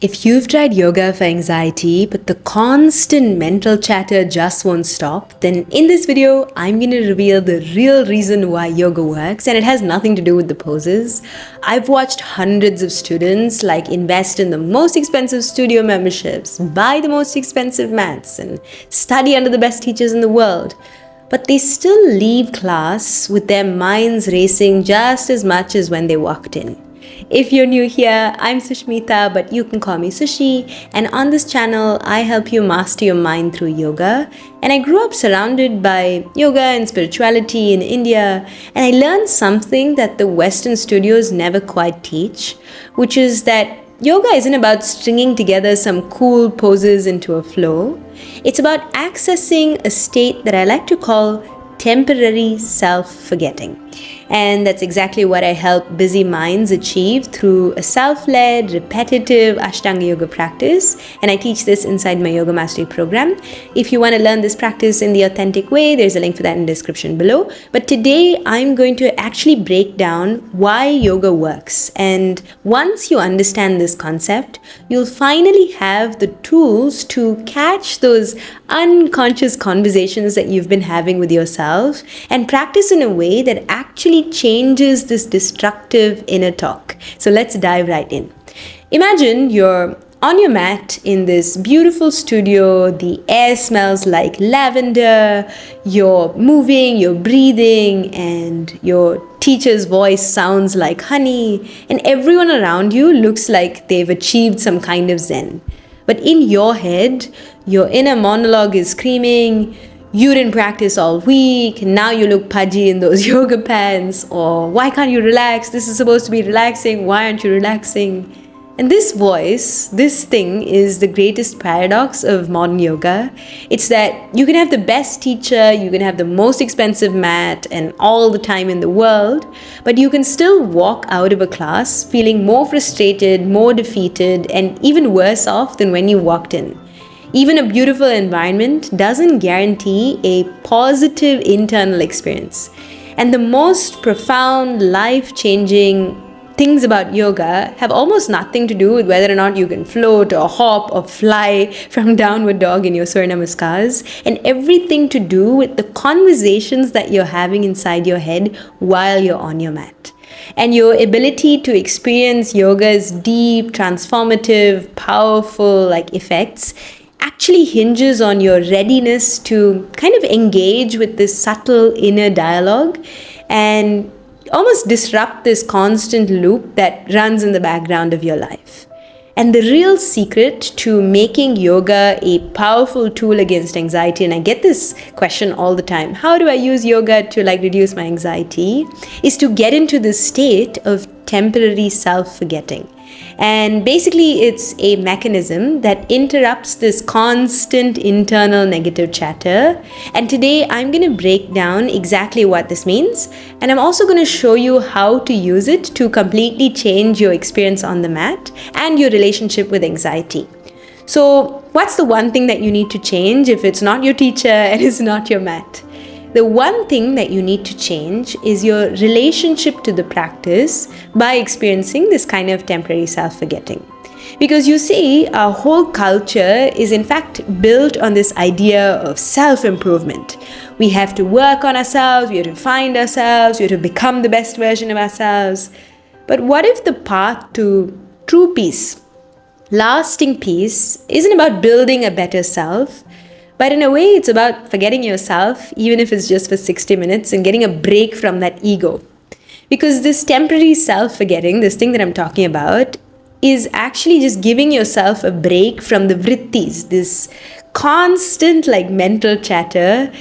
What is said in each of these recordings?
If you've tried yoga for anxiety, but the constant mental chatter just won't stop, then in this video, I'm going to reveal the real reason why yoga works, and it has nothing to do with the poses. I've watched hundreds of students invest in the most expensive studio memberships, buy the most expensive mats, and study under the best teachers in the world. But they still leave class with their minds racing just as much as when they walked in. If you're new here, I'm 𝗠tože𝗶𝗲, but you can call me Sushi, and on this channel, I help you master your mind through yoga. And I grew up surrounded by yoga and spirituality in India, and I learned something that the Western studios never quite teach, which is that yoga isn't about stringing together some cool poses into a flow. It's about accessing a state that I like to call temporary self-forgetting. And that's exactly what I help busy minds achieve through a self-led, repetitive Ashtanga yoga practice. And I teach this inside my Yoga Mastery program. If you want to learn this practice in the authentic way, there's a link for that in the description below. But today, I'm going to actually break down why yoga works. And once you understand this concept, you'll finally have the tools to catch those unconscious conversations that you've been having with yourself and practice in a way that actually changes this destructive inner talk. So let's dive right in. Imagine you're on your mat in this beautiful studio, the air smells like lavender, you're moving, you're breathing, and your teacher's voice sounds like honey, and everyone around you looks like they've achieved some kind of zen. But in your head, your inner monologue is screaming, you didn't practice all week, now you look pudgy in those yoga pants, or why can't you relax? This is supposed to be relaxing, why aren't you relaxing? And this voice, this thing is the greatest paradox of modern yoga. It's that you can have the best teacher, you can have the most expensive mat and all the time in the world, but you can still walk out of a class feeling more frustrated, more defeated, and even worse off than when you walked in. Even a beautiful environment doesn't guarantee a positive internal experience. And the most profound, life-changing things about yoga have almost nothing to do with whether or not you can float or hop or fly from downward dog in your Surya Namaskars, and everything to do with the conversations that you're having inside your head while you're on your mat. And your ability to experience yoga's deep, transformative, powerful effects actually hinges on your readiness to kind of engage with this subtle inner dialogue and almost disrupt this constant loop that runs in the background of your life. And the real secret to making yoga a powerful tool against anxiety, and I get this question all the time, how do I use yoga to reduce my anxiety, is to get into this state of temporary self-forgetting. And basically, it's a mechanism that interrupts this constant internal negative chatter. And today, I'm going to break down exactly what this means. And I'm also going to show you how to use it to completely change your experience on the mat and your relationship with anxiety. So, what's the one thing that you need to change if it's not your teacher and it's not your mat? The one thing that you need to change is your relationship to the practice by experiencing this kind of temporary self-forgetting. Because you see, our whole culture is in fact built on this idea of self-improvement. We have to work on ourselves, we have to find ourselves, we have to become the best version of ourselves. But what if the path to true peace, lasting peace, isn't about building a better self, but in a way, it's about forgetting yourself, even if it's just for 60 minutes, and getting a break from that ego. Because this temporary self-forgetting, this thing that I'm talking about, is actually just giving yourself a break from the vrittis, this constant mental chatter,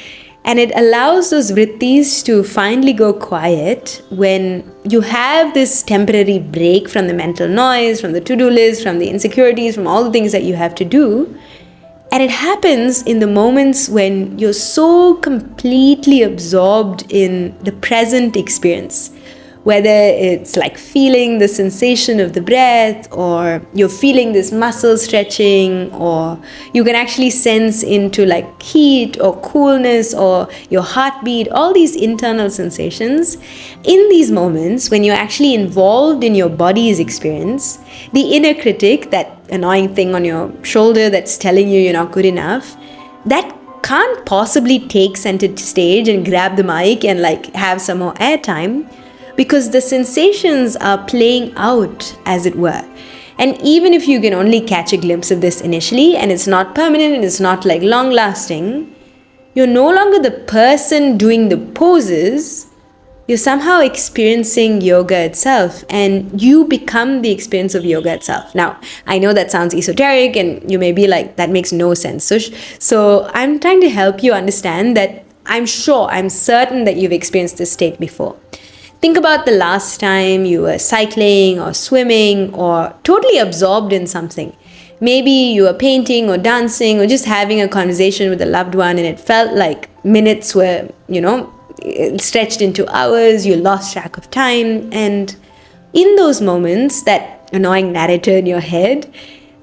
and it allows those vrittis to finally go quiet when you have this temporary break from the mental noise, from the to-do list, from the insecurities, from all the things that you have to do. And it happens in the moments when you're so completely absorbed in the present experience, Whether it's like feeling the sensation of the breath, or you're feeling this muscle stretching, or you can actually sense into like heat or coolness or your heartbeat, all these internal sensations. In these moments, when you're actually involved in your body's experience, the inner critic, that annoying thing on your shoulder that's telling you you're not good enough, that can't possibly take center stage and grab the mic and like have some more airtime, because the sensations are playing out, as it were. And even if you can only catch a glimpse of this initially, and it's not permanent and it's not like long lasting, you're no longer the person doing the poses. You're somehow experiencing yoga itself, and you become the experience of yoga itself. Now, I know that sounds esoteric and you may be like, that makes no sense, Sush. So I'm trying to help you understand that I'm certain that you've experienced this state before. Think about the last time you were cycling or swimming or totally absorbed in something. Maybe you were painting or dancing or just having a conversation with a loved one, and it felt like minutes were, stretched into hours. You lost track of time. And in those moments, that annoying narrator in your head,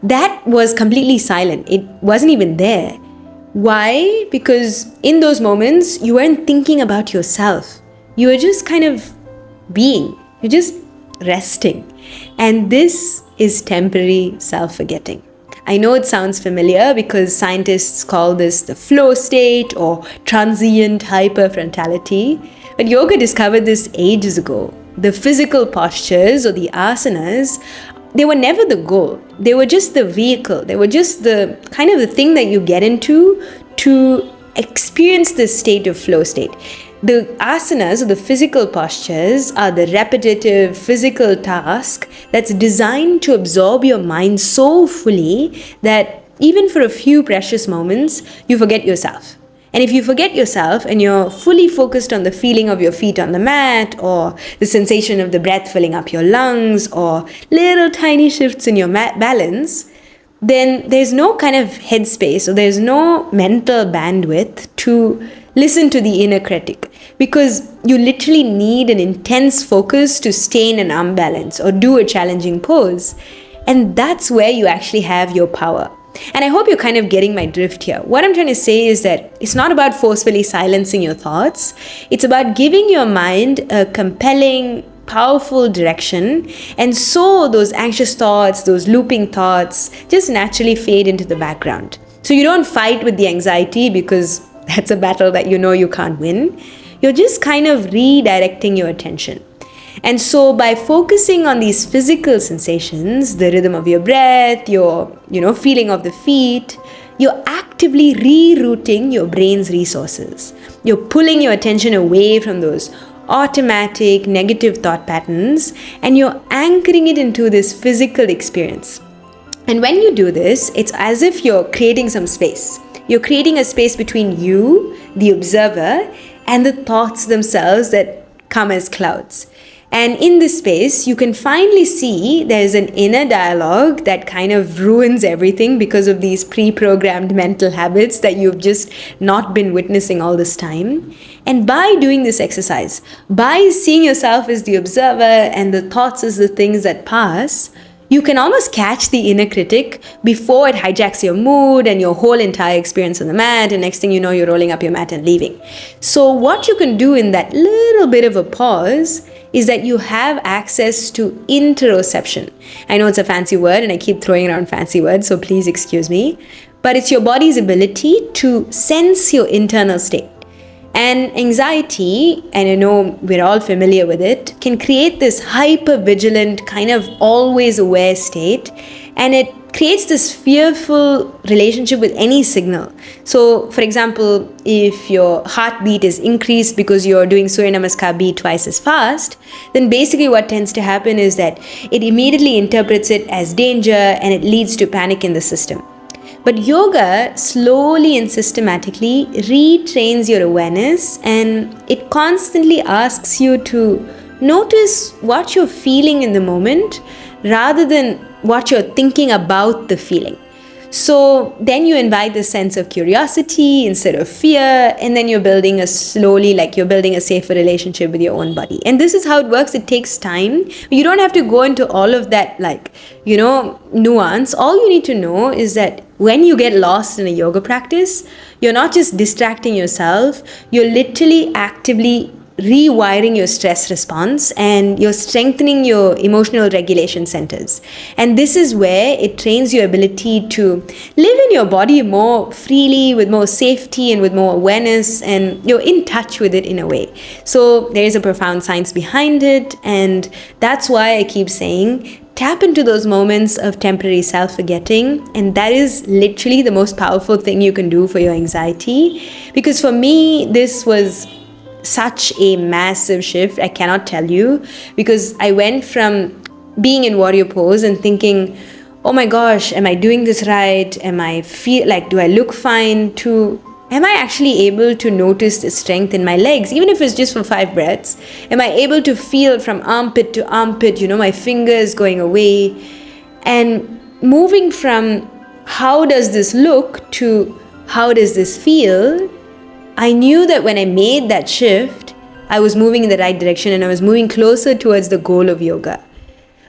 that was completely silent. It wasn't even there. Why? Because in those moments, you weren't thinking about yourself. You were just kind of being. You're just resting. And this is temporary self-forgetting. I know it sounds familiar because scientists call this the flow state or transient hyperfrontality, but yoga discovered this ages ago. The physical postures or the asanas, they were never the goal. They were just the vehicle. They were just the kind of the thing that you get into to experience this state of flow state. The asanas, or the physical postures, are the repetitive physical task that's designed to absorb your mind so fully that even for a few precious moments, you forget yourself. And if you forget yourself and you're fully focused on the feeling of your feet on the mat, or the sensation of the breath filling up your lungs, or little tiny shifts in your balance, then there's no kind of headspace, or there's no mental bandwidth to listen to the inner critic, because you literally need an intense focus to stay in an arm balance or do a challenging pose. And that's where you actually have your power. And I hope you're kind of getting my drift here. What I'm trying to say is that it's not about forcefully silencing your thoughts. It's about giving your mind a compelling, powerful direction, and so those anxious thoughts, those looping thoughts just naturally fade into the background. So you don't fight with the anxiety, because that's a battle that you know you can't win. You're just kind of redirecting your attention. And so by focusing on these physical sensations, the rhythm of your breath, your feeling of the feet, you're actively rerouting your brain's resources. You're pulling your attention away from those automatic negative thought patterns, and you're anchoring it into this physical experience. And when you do this, it's as if you're creating some space. You're creating a space between you, the observer, and the thoughts themselves that come as clouds. And in this space, you can finally see there's an inner dialogue that kind of ruins everything because of these pre-programmed mental habits that you've just not been witnessing all this time. And by doing this exercise, by seeing yourself as the observer and the thoughts as the things that pass, you can almost catch the inner critic before it hijacks your mood and your whole entire experience on the mat, and next thing you know, you're rolling up your mat and leaving. So what you can do in that little bit of a pause is that you have access to interoception. I know it's a fancy word and I keep throwing around fancy words, so please excuse me, but it's your body's ability to sense your internal state. And anxiety, and I know we're all familiar with it, can create this hyper-vigilant, kind of always aware state, and it creates this fearful relationship with any signal. So, for example, if your heartbeat is increased because you're doing Surya Namaskar B twice as fast, then basically what tends to happen is that it immediately interprets it as danger, and it leads to panic in the system. But yoga slowly and systematically retrains your awareness, and it constantly asks you to notice what you're feeling in the moment rather than what you're thinking about the feeling. So then you invite this sense of curiosity instead of fear, and then you're building you're building a safer relationship with your own body. And this is how it works. It takes time. You don't have to go into all of that, nuance. All you need to know is that when you get lost in a yoga practice, you're not just distracting yourself, you're literally actively rewiring your stress response, and you're strengthening your emotional regulation centers. And this is where it trains your ability to live in your body more freely, with more safety and with more awareness, and you're in touch with it in a way. So there is a profound science behind it, and that's why I keep saying, tap into those moments of temporary self-forgetting, and that is literally the most powerful thing you can do for your anxiety. Because for me, this was such a massive shift, I cannot tell you, because I went from being in warrior pose and thinking, oh my gosh, am I doing this right? Do I look fine? To, am I actually able to notice the strength in my legs, even if it's just for 5 breaths? Am I able to feel from armpit to armpit, my fingers going away? And moving from how does this look to how does this feel, I knew that when I made that shift, I was moving in the right direction and I was moving closer towards the goal of yoga.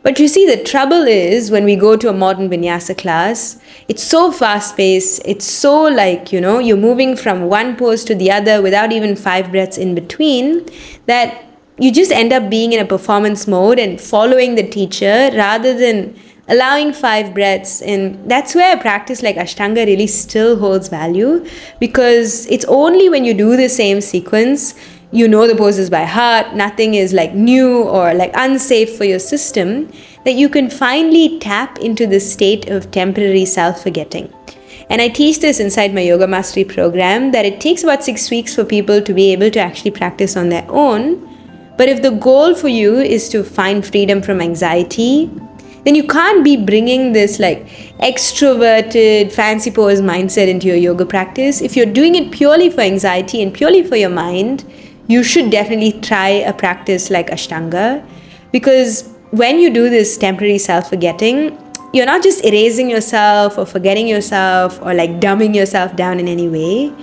But you see, the trouble is when we go to a modern vinyasa class, it's so fast-paced, it's so you're moving from one pose to the other without even 5 breaths in between, that you just end up being in a performance mode and following the teacher rather than allowing 5 breaths. And that's where a practice like Ashtanga really still holds value, because it's only when you do the same sequence, you know the poses by heart, nothing is new or unsafe for your system, that you can finally tap into this state of temporary self-forgetting. And I teach this inside my Yoga Mastery program, that it takes about 6 weeks for people to be able to actually practice on their own. But if the goal for you is to find freedom from anxiety, then you can't be bringing this extroverted, fancy pose mindset into your yoga practice. If you're doing it purely for anxiety and purely for your mind, you should definitely try a practice like Ashtanga, because when you do this temporary self-forgetting, you're not just erasing yourself or forgetting yourself or dumbing yourself down in any way.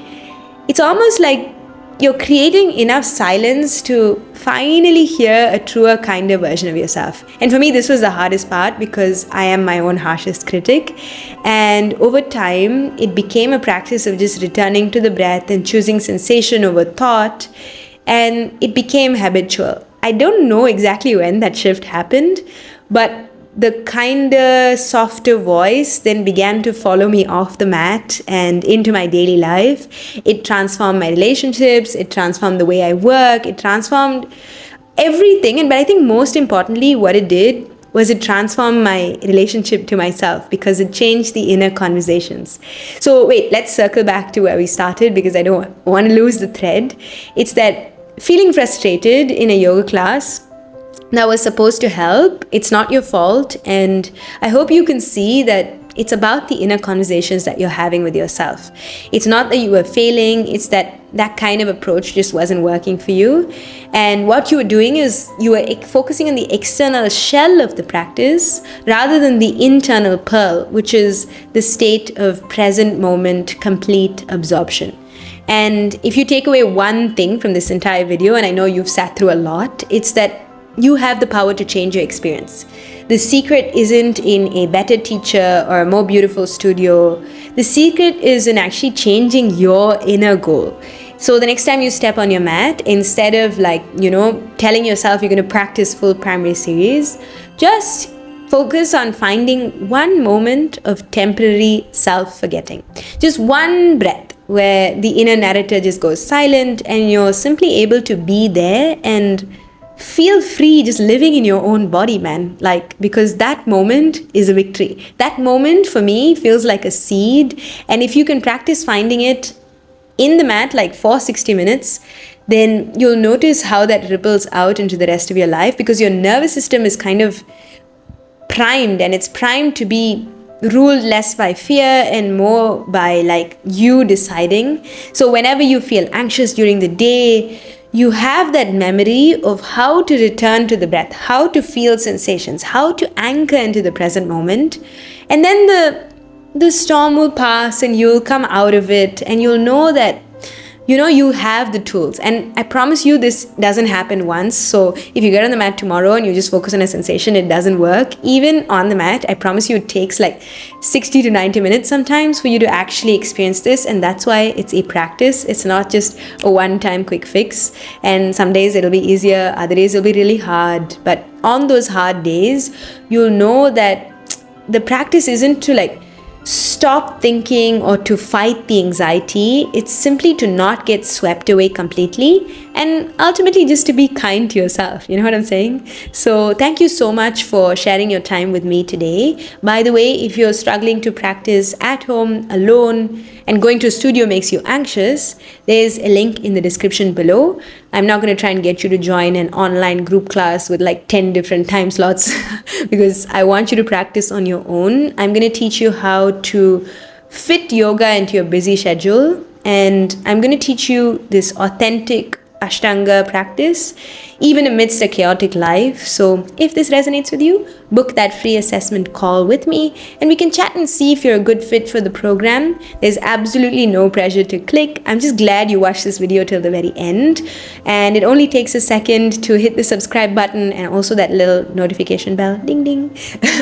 It's almost like you're creating enough silence to finally hear a truer, kinder version of yourself. And for me, this was the hardest part, because I am my own harshest critic. And over time, it became a practice of just returning to the breath and choosing sensation over thought. And it became habitual. I don't know exactly when that shift happened, but the kinder, softer voice then began to follow me off the mat and into my daily life. It transformed my relationships, it transformed the way I work, it transformed everything. But I think most importantly, what it did was it transformed my relationship to myself, because it changed the inner conversations. So wait, let's circle back to where we started, because I don't want to lose the thread. It's that feeling frustrated in a yoga class that was supposed to help. It's not your fault, and I hope you can see that it's about the inner conversations that you're having with yourself. It's not that you were failing, it's that kind of approach just wasn't working for you. And what you were doing is you were focusing on the external shell of the practice rather than the internal pearl, which is the state of present moment, complete absorption. And if you take away one thing from this entire video, and I know you've sat through a lot, it's that you have the power to change your experience. The secret isn't in a better teacher or a more beautiful studio. The secret is in actually changing your inner goal. So the next time you step on your mat, instead of telling yourself you're going to practice full primary series, just focus on finding one moment of temporary self-forgetting. Just one breath where the inner narrator just goes silent and you're simply able to be there and feel free just living in your own body, man. Because that moment is a victory. That moment for me feels like a seed. And if you can practice finding it in the mat for 60 minutes, then you'll notice how that ripples out into the rest of your life, because your nervous system is kind of primed, and it's primed to be ruled less by fear and more by you deciding. So whenever you feel anxious during the day, you have that memory of how to return to the breath, how to feel sensations, how to anchor into the present moment. And then the storm will pass and you'll come out of it, and you'll know that you have the tools. And I promise you, this doesn't happen once. So if you get on the mat tomorrow and you just focus on a sensation, it doesn't work. Even on the mat, I promise you, it takes like 60 to 90 minutes sometimes for you to actually experience this. And that's why it's a practice. It's not just a one-time quick fix. And some days it'll be easier, other days it'll be really hard. But on those hard days, you'll know that the practice isn't to like stop thinking or to fight the anxiety. It's simply to not get swept away completely, and ultimately just to be kind to yourself. You know what I'm saying? So thank you so much for sharing your time with me today. By the way, if you're struggling to practice at home alone and going to a studio makes you anxious, there's a link in the description below. I'm not going to try and get you to join an online group class with like 10 different time slots because I want you to practice on your own. I'm going to teach you how to fit yoga into your busy schedule, and I'm going to teach you this authentic Ashtanga practice even amidst a chaotic life. So if this resonates with you, book that free assessment call with me and we can chat and see if you're a good fit for the program. There's absolutely no pressure to click. I'm just glad you watched this video till the very end, and it only takes a second to hit the subscribe button and also that little notification bell, ding ding,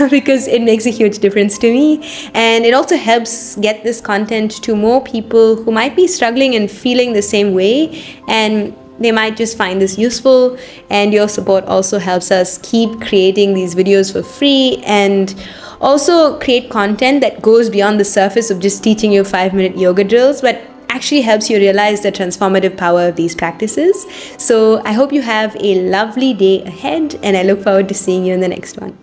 because it makes a huge difference to me, and it also helps get this content to more people who might be struggling and feeling the same way, and they might just find this useful. And your support also helps us keep creating these videos for free and also create content that goes beyond the surface of just teaching you 5-minute yoga drills, but actually helps you realize the transformative power of these practices. So I hope you have a lovely day ahead, and I look forward to seeing you in the next one.